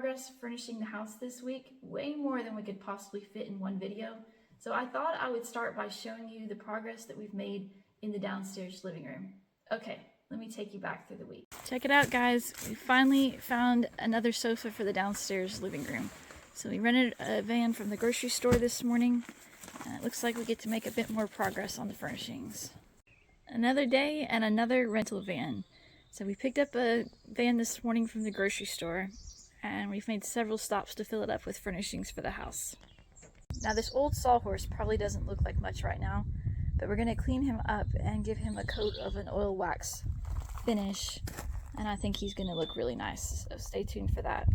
progress furnishing the house this week, way more than we could possibly fit in one video. So I thought I would start by showing you the progress that we've made in the downstairs living room. Okay, let me take you back through the week. Check it out, guys. We finally found another sofa for the downstairs living room. So we rented a van from the grocery store this morning, and it looks like we get to make a bit more progress on the furnishings. Another day and another rental van. So we picked up a van this morning from the grocery store, and we've made several stops to fill it up with furnishings for the house. Now this old Sawhorse probably doesn't look like much right now, but we're going to clean him up and give him a coat of an oil wax finish, and I think he's going to look really nice, so stay tuned for that.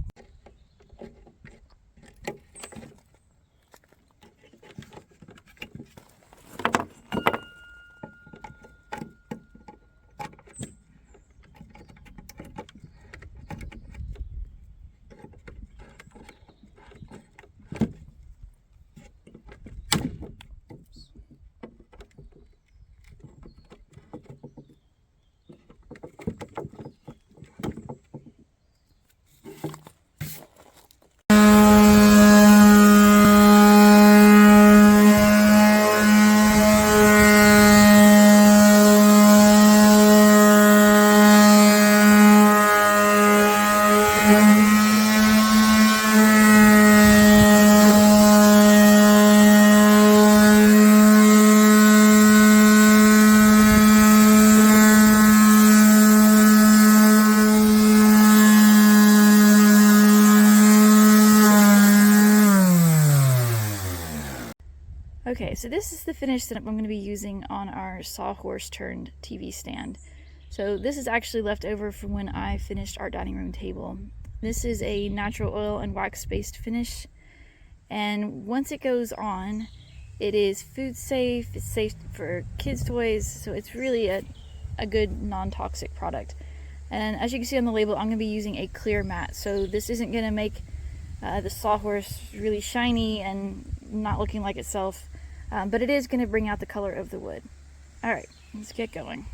Okay, so this is the finish that I'm going to be using on our Sawhorse turned TV stand. So this is actually left over from when I finished our dining room table. This is a natural oil and wax based finish, and once it goes on, it is food safe, it's safe for kids' toys, so it's really a good non-toxic product. And as you can see on the label, I'm going to be using a clear matte, so this isn't going to make the Sawhorse really shiny and not looking like itself. But it is going to bring out the color of the wood. Alright, let's get going.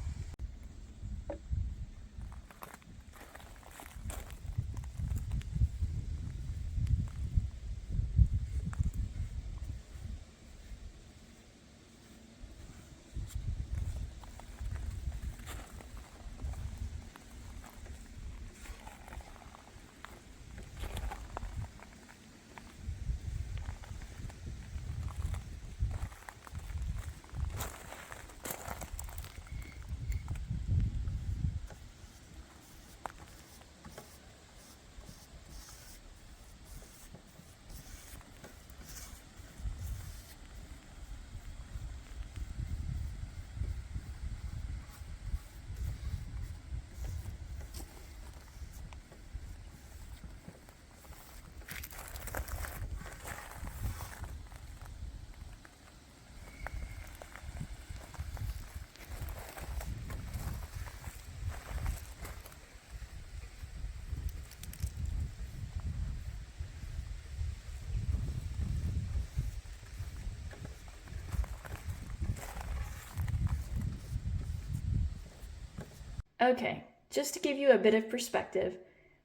Okay, just to give you a bit of perspective,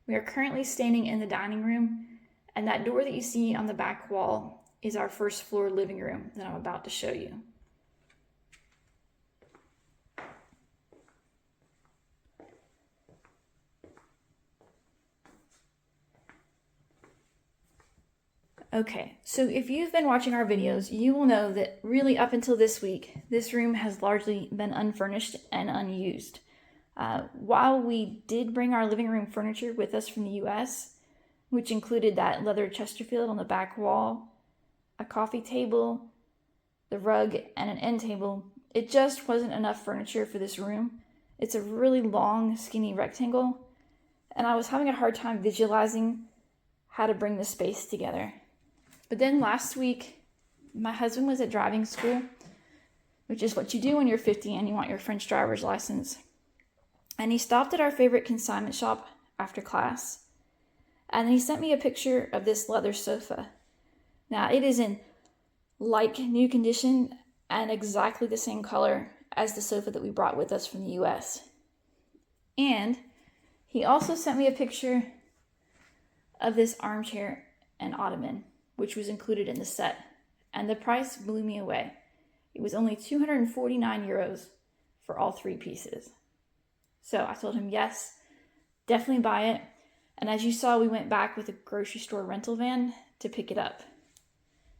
we are currently standing in the dining room, and that door that you see on the back wall is our first floor living room that I'm about to show you. Okay, so if you've been watching our videos, you will know that really up until this week, this room has largely been unfurnished and unused. While we did bring our living room furniture with us from the US, which included that leather Chesterfield on the back wall, a coffee table, the rug, and an end table, it just wasn't enough furniture for this room. It's a really long, skinny rectangle, and I was having a hard time visualizing how to bring the space together. But then last week, my husband was at driving school, which is what you do when you're 50 and you want your French driver's license. And he stopped at our favorite consignment shop after class, and he sent me a picture of this leather sofa. Now, it is in like new condition and exactly the same color as the sofa that we brought with us from the US. And he also sent me a picture of this armchair and ottoman, which was included in the set. And the price blew me away. It was only 249 euros for all 3 pieces. So I told him, yes, definitely buy it. And as you saw, we went back with a grocery store rental van to pick it up.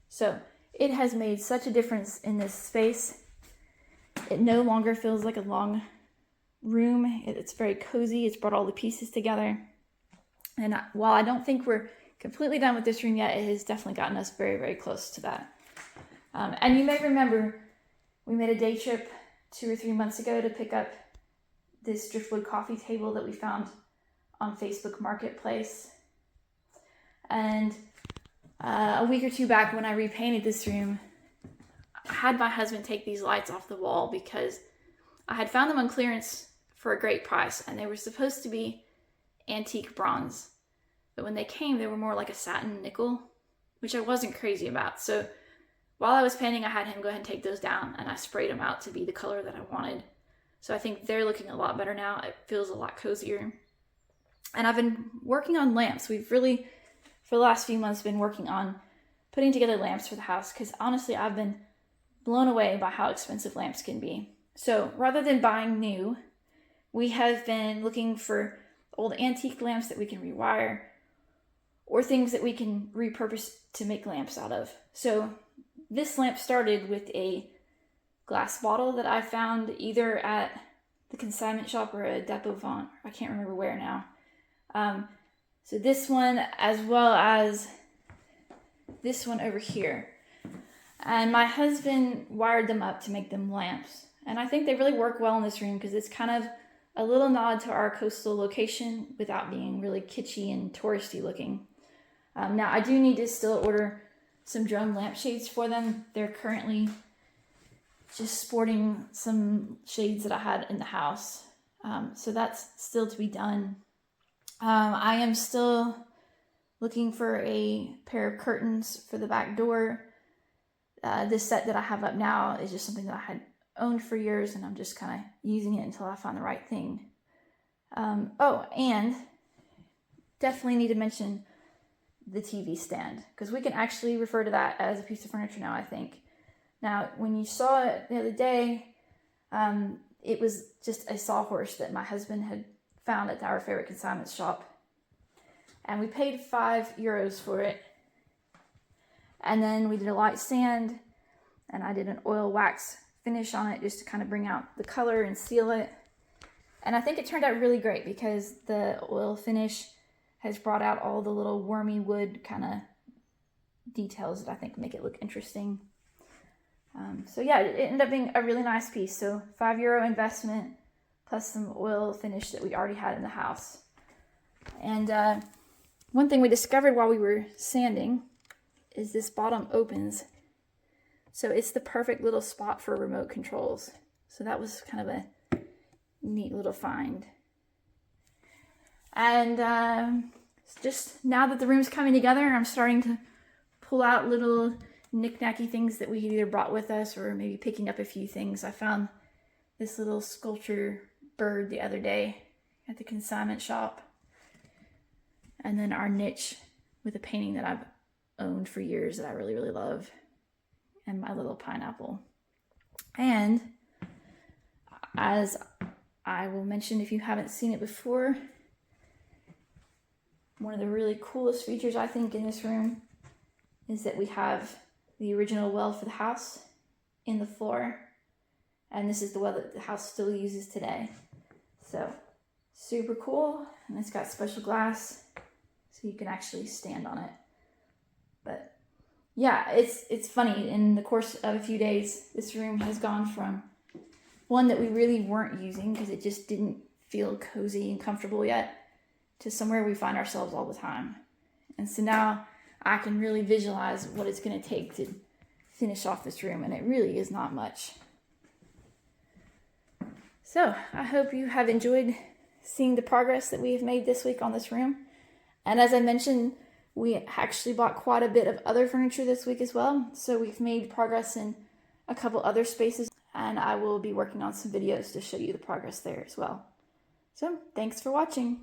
So it has made such a difference in this space. It no longer feels like a long room. It's very cozy. It's brought all the pieces together. And while I don't think we're completely done with this room yet, it has definitely gotten us very, very close to that. And you may remember we made a day trip 2 or 3 months ago to pick up this driftwood coffee table that we found on Facebook Marketplace. And a week or 2 back, when I repainted this room, I had my husband take these lights off the wall because I had found them on clearance for a great price, and they were supposed to be antique bronze. But when they came, they were more like a satin nickel, which I wasn't crazy about. So while I was painting, I had him go ahead and take those down, and I sprayed them out to be the color that I wanted. So I think they're looking a lot better now. It feels a lot cozier. And I've been working on lamps. We've really, for the last few months, been working on putting together lamps for the house, because honestly, I've been blown away by how expensive lamps can be. So rather than buying new, we have been looking for old antique lamps that we can rewire, or things that we can repurpose to make lamps out of. So this lamp started with a glass bottle that I found either at the consignment shop or a depot vent. I can't remember where now. So this one, as well as this one over here. And my husband wired them up to make them lamps. And I think they really work well in this room because it's kind of a little nod to our coastal location without being really kitschy and touristy looking. Now, I do need to still order some drone lampshades for them. They're currently just sporting some shades that I had in the house. So that's still to be done. I am still looking for a pair of curtains for the back door. This set that I have up now is just something that I had owned for years, and I'm just kind of using it until I find the right thing. Oh, and definitely need to mention the TV stand, because we can actually refer to that as a piece of furniture now, I think. Now, when you saw it the other day, it was just a Sawhorse that my husband had found at our favorite consignment shop. And we paid €5 for it. And then we did a light stand, and I did an oil wax finish on it just to kind of bring out the color and seal it. And I think it turned out really great because the oil finish has brought out all the little wormy wood kind of details that I think make it look interesting. So yeah, it ended up being a really nice piece. So €5 investment plus some oil finish that we already had in the house. And one thing we discovered while we were sanding is this bottom opens. So it's the perfect little spot for remote controls. So that was kind of a neat little find. And just now that the room's coming together, I'm starting to pull out little knick-knacky things that we either brought with us or maybe picking up a few things. I found this little sculpture bird the other day at the consignment shop. And then our niche with a painting that I've owned for years that I really, really love. And my little pineapple. And as I will mention if you haven't seen it before, one of the really coolest features I think in this room is that we have the original well for the house in the floor. And this is the well that the house still uses today. So super cool. And it's got special glass so you can actually stand on it. But yeah, it's funny. In the course of a few days, this room has gone from one that we really weren't using because it just didn't feel cozy and comfortable yet to somewhere we find ourselves all the time. And so now I can really visualize what it's going to take to finish off this room, and it really is not much. So I hope you have enjoyed seeing the progress that we have made this week on this room. And as I mentioned, we actually bought quite a bit of other furniture this week as well. So we've made progress in a couple other spaces, and I will be working on some videos to show you the progress there as well. So thanks for watching.